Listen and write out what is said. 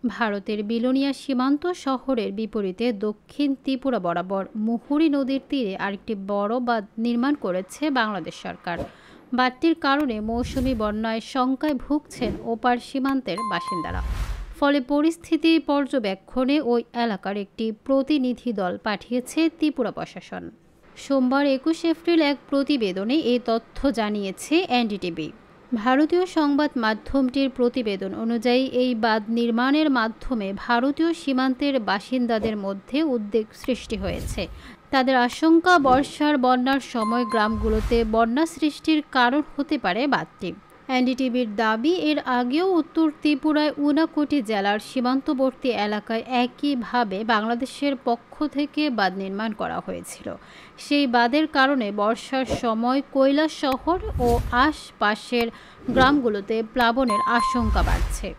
ভারতের বিলোনিয়া সীমান্ত শহরের বিপরীতে দক্ষিণ ত্রিপুরা বরাবর মুহুরী নদীর তীরে আরেকটি বড় বাঁধ নির্মাণ করেছে বাংলাদেশ সরকার। বাঁধটির কারণে মৌসুমি বন্যায় শঙ্কায় ভুগছেন ওপার সীমান্তের বাসিন্দারা। ফলে পরিস্থিতি পর্যবেক্ষণে ওই এলাকার একটি প্রতিনিধি দল পাঠিয়েছে ত্রিপুরা প্রশাসন। সোমবার ২১ এপ্রিল এক প্রতিবেদনে এই তথ্য জানিয়েছে এনডিটিভি। ভারতীয় সংবাদ মাধ্যমটির প্রতিবেদন অনুযায়ী এই বাঁধ নির্মাণের মাধ্যমে ভারতীয় সীমান্তের বাসিন্দাদের মধ্যে উদ্বেগ সৃষ্টি হয়েছে। তাদের আশঙ্কা, বর্ষার বন্যার সময় গ্রামগুলোতে বন্যা সৃষ্টির কারণ হতে পারে বাঁধটি। এনডিটিভির দাবি, এর আগেও উত্তর ত্রিপুরায় ঊনাকোটি জেলার সীমান্তবর্তী এলাকায় একইভাবে বাংলাদেশের পক্ষ থেকে বাঁধ নির্মাণ করা হয়েছিল। সেই বাঁধের কারণে বর্ষার সময় কৈলাস শহর ও আশপাশের গ্রামগুলোতে প্লাবনের আশঙ্কা বাড়ছে।